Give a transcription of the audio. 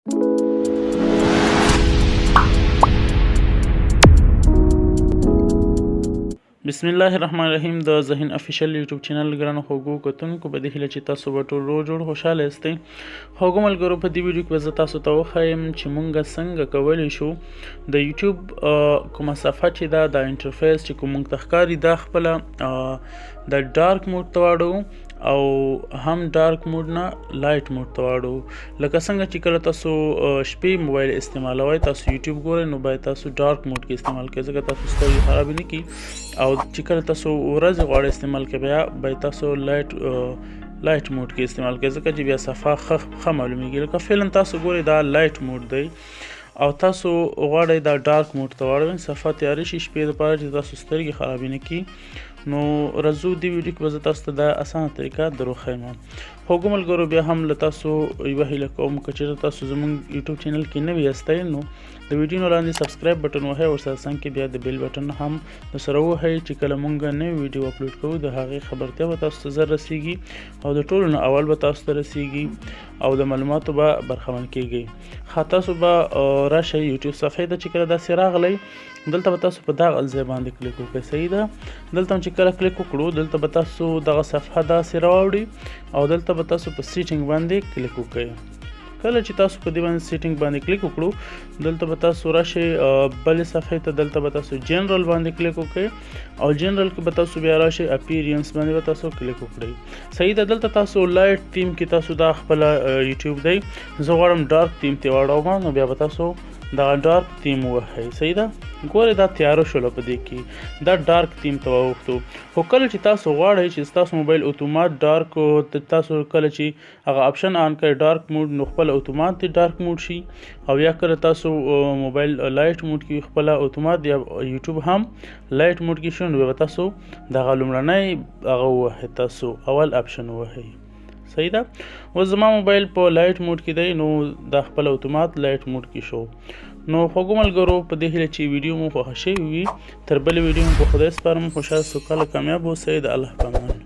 بسم الله الرحمن الرحیم د ذهین افیشل یوټیوب چینل ګرانو خوږو کتونکو په دې هیله چې تاسو به ټول روغ جوړ خوشحاله یاستئ. خوږو ملګرو په دې ویډیو کې به زه تاسو ته وښایم چې مونږ څنګه کولی شو د یوټیوب کومه صفحه چې ده د انټرفیس چې کوم مونږ ته ښکاري دا خپله د ډارک موډ ته واړو او هم ډارک موډ نه لایټ موډ ته واړو. لکه څنګه چې کله تاسو شپې موبایل استعمالوئ تاسو یوټیوب ګورئ نو باید تاسو ډارک موډ کې استعمال کړئ ځکه تاسو سترګې خرابې نه کړي، او چې کله تاسو ورځې غواړئ استعمال کړئ بیا باید تاسو لایټ موډ کې استعمال کړئ ځکه چې بیا صفحه ښه معلومیږي. لکه فعلا تاسو ګورئ دا لایټ موډ دی او تاسو غواړئ دا ډارک موډ ته واړوئ صفحه تیارې شي شپې دپاره چې تاسو سترګې خرابې نه کړي. نو راځو دې ویډیو کې به زه تاسو ته دا اسانه طریقه در وښیم. خوږو ملګرو بیا هم له تاسو یوه هیله کوم که چېرته تاسو زموږ یوټیوب چینل کې نوي یاستئ نو د ویډیو نه لاندې سبسکرایب بټن وهئ، ورسره څنګ کې بیا د بیل بټن هم درسره ووهئ چې کله مونږ نوي ویډیو اپلوډ کوو د هغې خبرتیا به تاسو ته زر رسیږي او د ټولو نه اول به تاسو ته رسیږي او د معلوماتو به برخمن کیږئ. تاسو به راشئ یوټیوب صفحې ته چې کله داسې راغلی دلته به تاسو په دغه ځای باندې کلیک وکړئ. صحیح ده، دلته چې کله کلیک وکړو دلته به تاسو دغه صفحه داسې راوړي او دلته به تاسو په سیټینګ باندې کلیک وکړئ. کله چې تاسو په دې باندې سیټینګ باندې کلیک وکړو دلته به تاسو راشئ بلې صفحې ته، دلته به تاسو جنرال باندې کلیک وکړئ او جنرال کې به تاسو بیا راشئ اپیرینس باندې به تاسو کلیک وکړئ. صحیح ده، دلته تاسو لایټ تیم کې تاسو دا خپله یوټیوب دی زه غواړم ډارک تیم ته واړوم نو بیا به تاسو دا ډارک تیم ووهئ. صحیح ده، ګورئ دا تیاره شوله په دې کې دا ډارک تیم ته واوښتو. خو کله چې تاسو غواړئ چې ستاسو موبایل اتومات ډارک تاسو کله چې هغه آپشن آن کړئ ډارک موډ نو خپله اتومات دې ډارک موډ شي، او یا کله تاسو موبایل لایټ موډ کې خپله اتومات یا یوټیوب هم لایټ موډ کې شو نو بیا به تاسو دغه لومړنی هغه ووهئ، تاسو اول آپشن ووهئ. صحیح ده، اوس زما موبایل په لایټ موډ کې دی نو دا خپل اتومات لایټ موډ کې شو. نو خوږو ملګرو په دې هیله چې ویډیو مو خوښه شوې وي تر بلې ویډیو مو په خدای سپارم. خوشحاله سوکاله کامیاب اوسئ، د الله په امان.